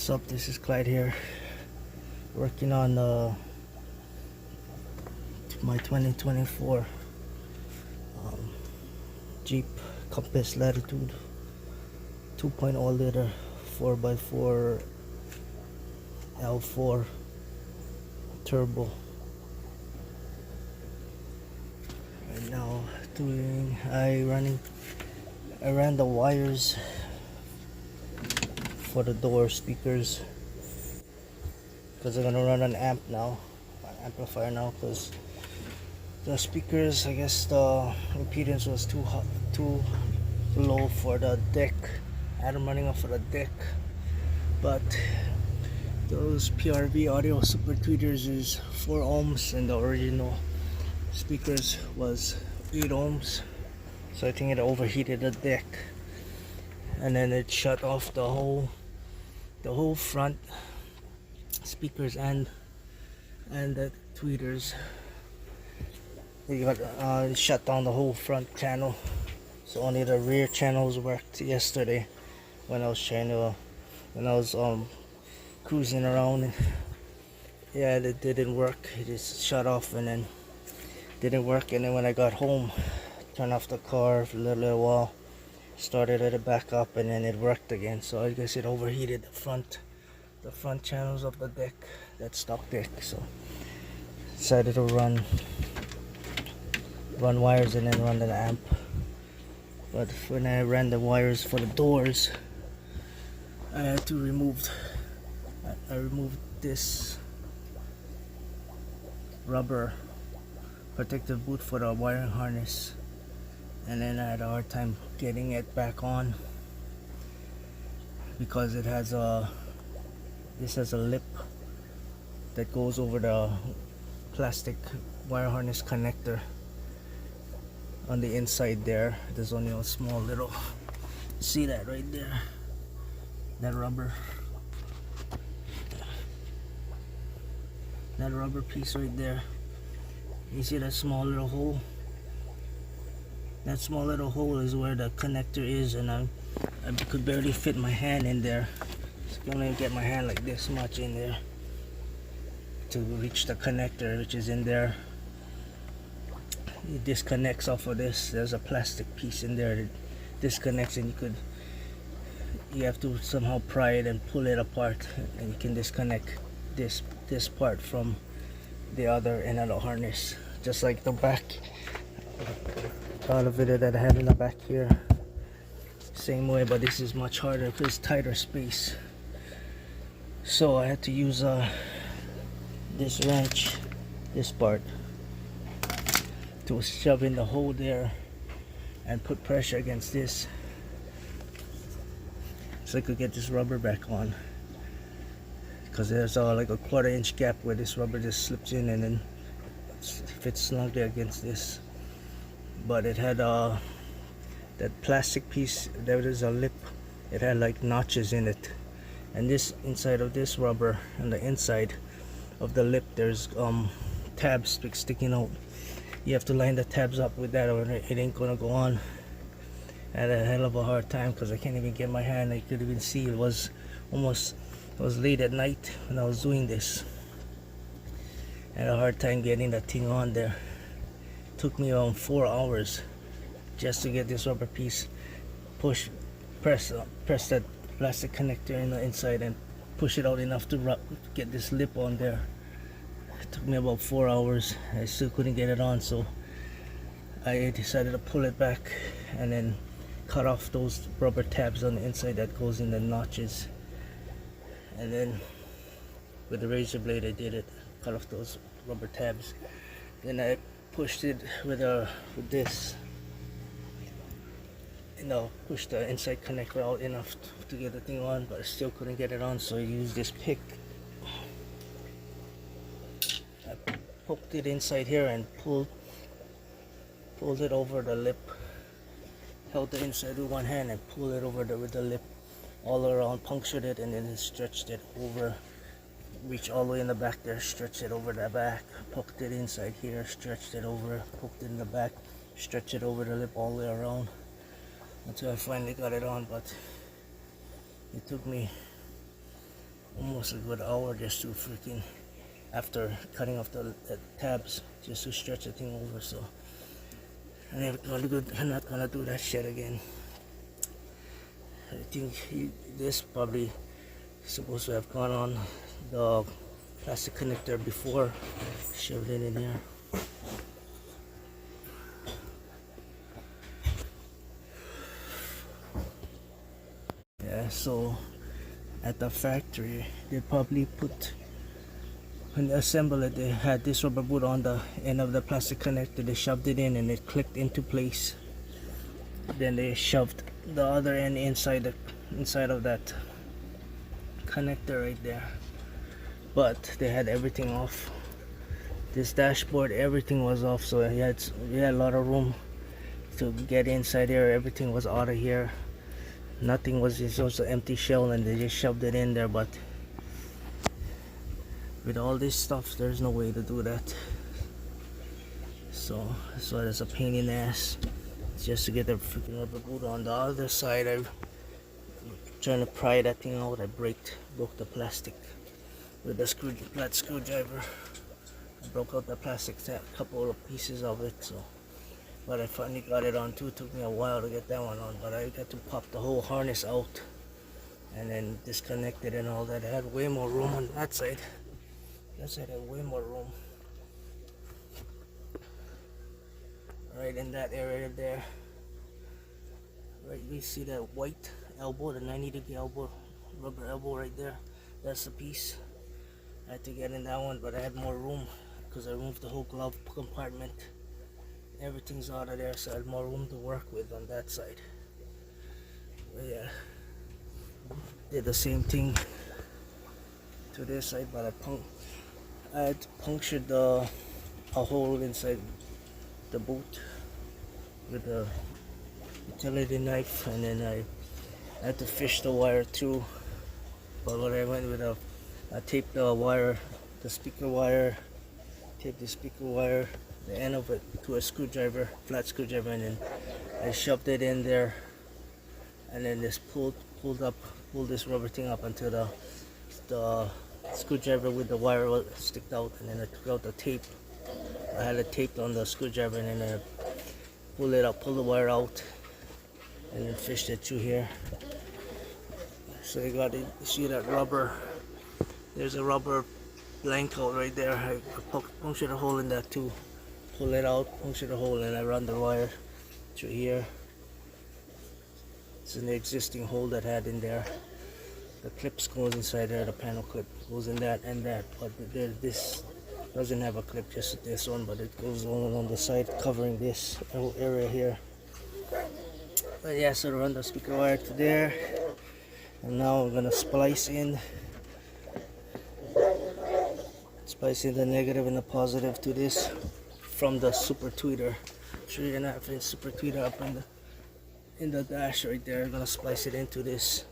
What's up? This is Clyde here, working on my 2024 Jeep Compass Latitude 2.0 liter 4x4 L4 turbo. Right now, I ran the wires for the door speakers because I'm gonna run an amplifier now, because the speakers, I guess the impedance was too low for the deck. I had them running off of the deck, but those PRV audio super tweeters is 4 ohms and the original speakers was 8 ohms, so I think it overheated the deck, and then it shut off the whole front speakers and the tweeters. They got shut down the whole front channel, so only the rear channels worked yesterday when I was cruising around. Yeah, it didn't work. It just shut off and then didn't work. And then when I got home, turned off the car for a little while, started it back up, and then it worked again. So I guess it overheated the front channels of the deck, that stock deck. So decided to run wires and then run the amp. But when I ran the wires for the doors, I had to I removed this rubber protective boot for the wiring harness, and then I had a hard time getting it back on because it has this has a lip that goes over the plastic wire harness connector. On the inside there, there's only a small little, see that right there, that rubber piece right there. You see that small little hole? That small little hole is where the connector is, and I could barely fit my hand in there. So I can only get my hand like this much in there to reach the connector, which is in there. It disconnects off of this. There's a plastic piece in there that disconnects, and you have to somehow pry it and pull it apart, and you can disconnect this part from the other end of the harness, just like the back elevator that I have in the back here. Same way, but this is much harder because it's tighter space. So I had to use this wrench, this part, to shove in the hole there and put pressure against this so I could get this rubber back on, because there's like a 1/4 inch gap where this rubber just slips in and then fits snugly against this. But it had that plastic piece, there was a lip, it had like notches in it, and this inside of this rubber, on the inside of the lip, there's tabs sticking out. You have to line the tabs up with that or it ain't gonna go on. I had a hell of a hard time because I can't even get my hand. I could even see it was late at night when I was doing this. I had a hard time getting that thing on there. It took me around 4 hours just to get this rubber piece, press that plastic connector in the inside and push it out enough to get this lip on there. It took me about 4 hours. I still couldn't get it on, so I decided to pull it back and then cut off those rubber tabs on the inside that goes in the notches. And then with the razor blade I did it, cut off those rubber tabs. Then I pushed it with this, push the inside connector out enough to get the thing on, but I still couldn't get it on, so I used this pick. I poked it inside here and pulled it over the lip, held the inside with one hand and pulled it over with the lip all around, punctured it, and then stretched it over, reach all the way in the back there, stretched it over the back, poked it inside here, stretched it over, poked it in the back, stretched it over the lip all the way around until I finally got it on. But it took me almost a good hour just to freaking, after cutting off the tabs, just to stretch the thing over. So I'm not gonna do that shit again. I think this probably supposed to have gone on the plastic connector before, shoved it in here. Yeah, so at the factory they probably put, when they assembled it, they had this rubber boot on the end of the plastic connector. They shoved it in and it clicked into place. Then they shoved the other end inside of that connector right there. But they had everything off. This dashboard, everything was off, so we had a lot of room to get inside here. Everything was out of here. Nothing was, it's also empty shell, and they just shoved it in there. But with all this stuff, there's no way to do that. So that's why it's a pain in the ass. Just to get the freaking rubber boot on the other side. I'm trying to pry that thing out. I broke the plastic with the flat screwdriver. I broke out the plastic, a couple of pieces of it. So, but I finally got it on too. It took me a while to get that one on, but I got to pop the whole harness out and then disconnect it and all that. I had way more room on that side. That side had way more room. Right in that area there. Right, we see that white elbow, the 90-degree elbow, rubber elbow right there. That's the piece. I had to get in that one, but I had more room because I removed the whole glove compartment. Everything's out of there, so I had more room to work with on that side. But yeah, did the same thing to this side, but I had punctured a hole inside the boot with a utility knife, and then I had to fish the wire through. But what I went with, I taped the wire, the speaker wire, taped the speaker wire, the end of it to a screwdriver, flat screwdriver, and then I shoved it in there, and then just pulled this rubber thing up until the screwdriver with the wire was sticked out, and then I took out the tape. I had it taped on the screwdriver, and then I pulled it up, pulled the wire out, and then fished it through here. So you got to see that rubber. There's a rubber blank out right there. I punctured a hole in that too. Pull it out, punctured a hole, and I run the wire through here. It's an existing hole that I had in there. The clips goes inside there. The panel clip goes in that and that. But this doesn't have a clip, just this one, but it goes on the side covering this area here. But yeah, so run the speaker wire to there, and now we're gonna splice in the negative and the positive to this from the super tweeter, 3.5-inch super tweeter up in the dash right there. I'm gonna splice it into this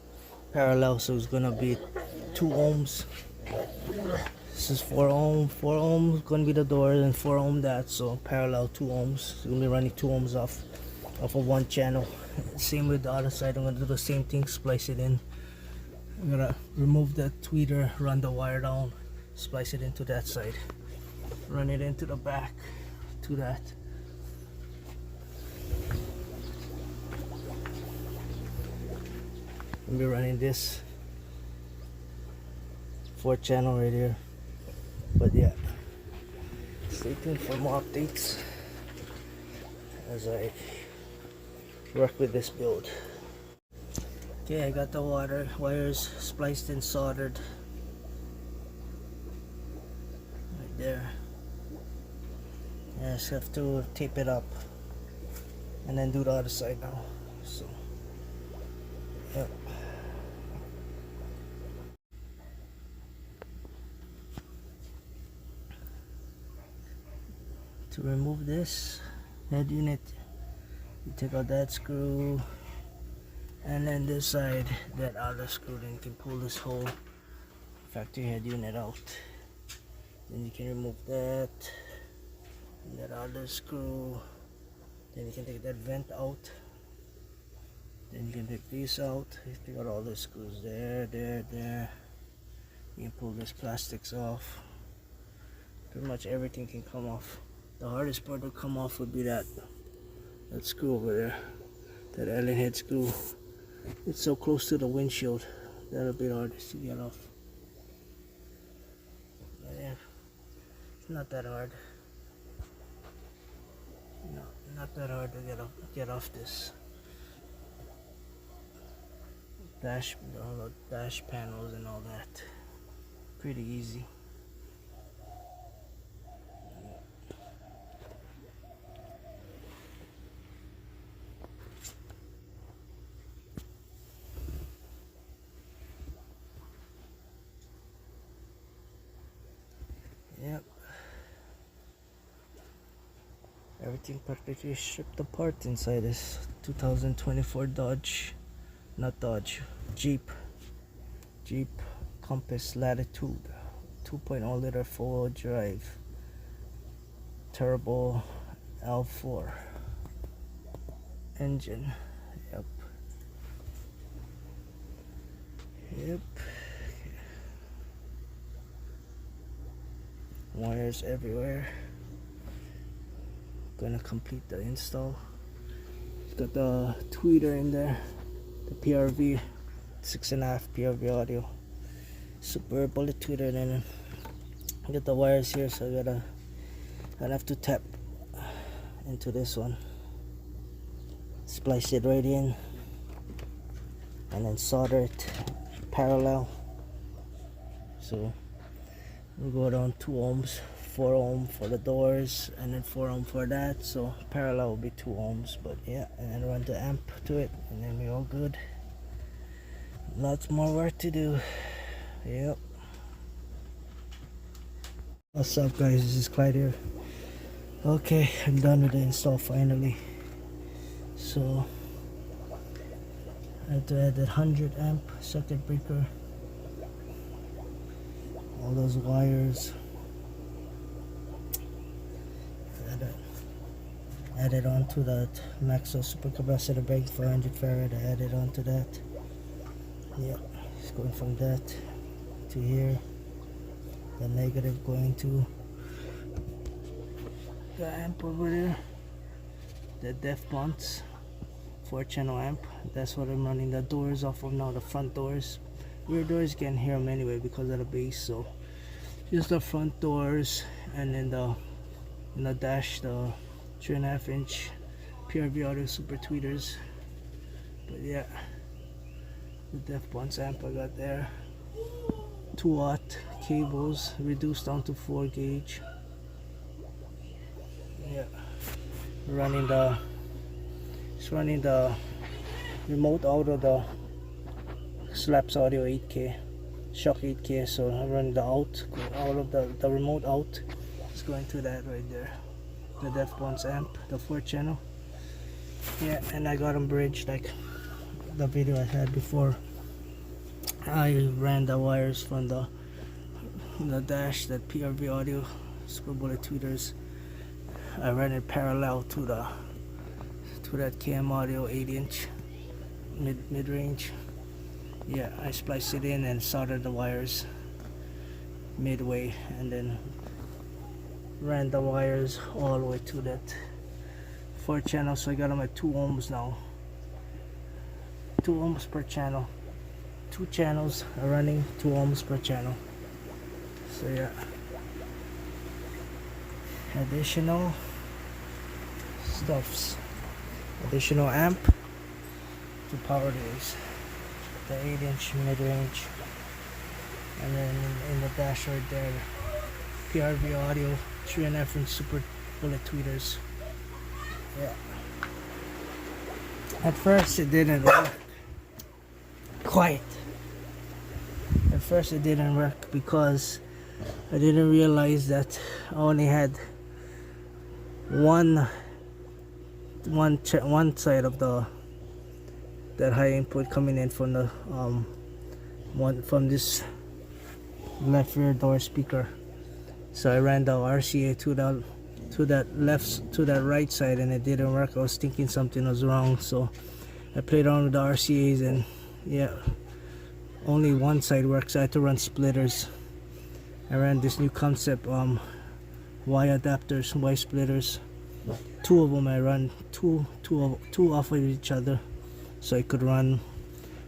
parallel, so it's gonna be 2 ohms. This is 4 ohm, 4 ohms gonna be the door, and 4 ohm that, so parallel 2 ohms. So we're gonna be running 2 ohms off of one channel. Same with the other side. I'm gonna do the same thing, splice it in. I'm gonna remove the tweeter, run the wire down, splice it into that side, run it into the back to that. I'll be running this 4 channel right here. But yeah, stay tuned for more updates as I work with this build. Okay, I got the wires spliced and soldered right there. I just have to tape it up and then do the other side now. So yeah. To remove this head unit, you take out that screw, and then this side, that other screw. Then you can pull this whole factory head unit out. Then you can remove that, and that other screw. Then you can take that vent out. Then you can take these out. You take out all the screws there. You can pull this plastics off. Pretty much everything can come off. The hardest part to come off would be that screw over there, that Allen head screw. It's so close to the windshield. That'll be the hardest to get off. But yeah, it's not that hard. No, not that hard to get off this dash, all the dash panels and all that. Pretty easy. Yep. Everything practically stripped apart inside this 2024 Jeep Compass Latitude 2.0 liter 4-wheel drive turbo ALPHARD engine. Yep. Wires everywhere. Gonna complete the install. Got the tweeter in there, the PRV 6.5 PRV audio, super bullet tweeter. Then I got the wires here, so I have to tap into this one, splice it right in, and then solder it parallel. So we'll go down 2 ohms, 4 ohm for the doors, and then 4 ohm for that. So parallel will be 2 ohms, but yeah, and then run the amp to it, and then we're all good. Lots more work to do. Yep. What's up, guys? This is Clyde here. Okay, I'm done with the install finally. So I have to add that 100 amp circuit breaker, all those wires, add it onto that MAXWELL super capacitor bank 400 farad. I added onto that. Yeah, it's going from that to here. The negative going to the amp over there, the Deafbonce 4-channel amp. That's what I'm running the doors off of now, the front doors. Rear doors you can't hear them anyway because of the bass, so just the front doors, and then in the dash, the 3.5 inch PRV audio super tweeters. But yeah, the Deafbonce amp I got there. 2-watt cables reduced down to 4 gauge. Yeah, running the remote out of the SLAPZ audio 8K, shock 8K. So I'm running the out, all of the remote out is going to that right there, the Deafbonce amp, the 4-channel. Yeah, and I got them bridged like the video I had before. I ran the wires from the dash, that PRV audio super bullet tweeters. I ran it parallel to that KM audio 8-inch mid-range. Yeah, I spliced it in and soldered the wires midway, and then ran the wires all the way to that 4-channel. So I got them at 2 ohms now, 2 ohms per channel. 2 channels are running 2 ohms per channel. So yeah, additional stuffs, additional amp to power these, the 8-inch mid-range, and then in the dash right there, PRV audio 3.5 inch super bullet tweeters. Yeah, at first it didn't work. Quiet. At first it didn't work because I didn't realize that I only had one side of that high input coming in from the from this left rear door speaker. So I ran the RCA to that right side, and it didn't work. I was thinking something was wrong, so I played around with the RCAs, and yeah, only one side works. I had to run splitters. I ran this new concept Y adapters, Y splitters. Two of them I run two off of each other, so I could run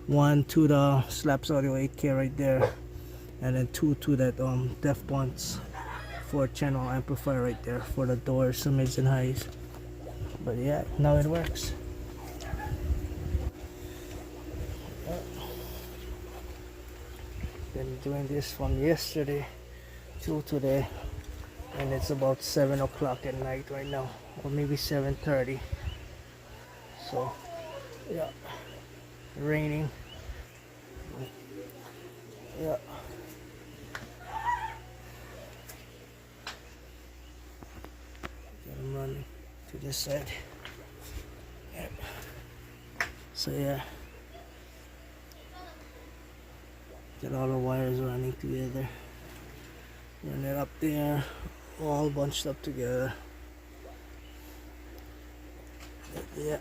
one to the SLAPZ Audio 8K right there, and then two to that Deafbonce 4-channel amplifier right there for the doors, the mids and highs. But yeah, now it works. Been doing this from yesterday till today, and it's about 7 o'clock at night right now, or maybe 7:30. So yeah, raining. Yeah. I'm running to this side. Yep. So yeah, get all the wires running together. Run it up there, all bunched up together. Yeah,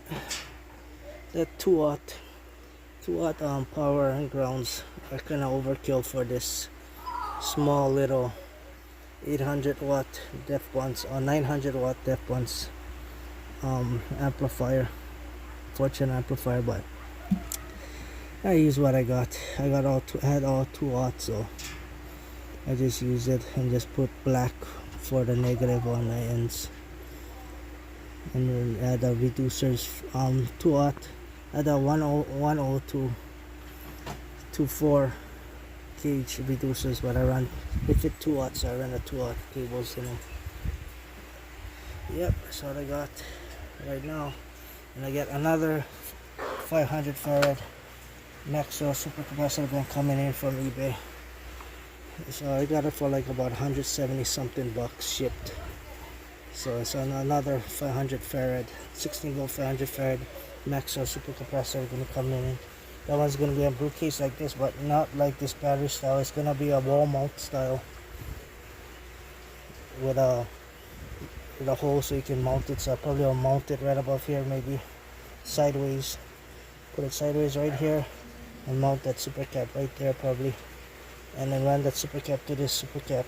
that 2 watt power and grounds are kind of overkill for this small little 800 watt Deafbonce or 900 watt Deafbonce amplifier, 4-channel amplifier. But I use what I got. I had all 2 watts, so I just use it and just put black for the negative on the ends, and then add the reducers. 2 watt. Add a 102 to 4 gauge reducers, but I run if it 2 watts. I run the 2 watt cables in them. Yep, that's what I got right now. And I get another 500 farad Maxwell supercapacitor gun coming in from eBay. So I got it for like about 170 something bucks shipped. So it's another 500 farad, 16 volt 500 farad Maxwell supercapacitor gonna come in. That one's gonna be a blue case like this, but not like this battery style. It's gonna be a wall mount style with a hole so you can mount it. So probably I'll mount it right above here, maybe sideways. Put it sideways right here and mount that super cap right there probably, and then run that super cap to this super cap,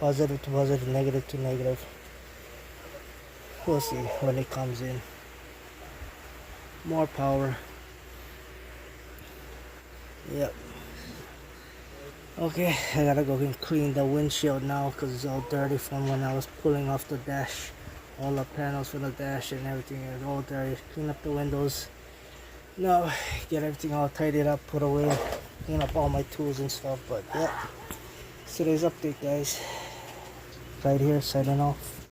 positive to positive, negative to negative. We'll see when it comes in. More power. Yep. Okay, I gotta go and clean the windshield now because it's all dirty from when I was pulling off the dash. All the panels from the dash and everything is all dirty. Clean up the windows. Now get everything all tidied up, put away, clean up all my tools and stuff. But yeah, today's update, guys. Right here, signing off.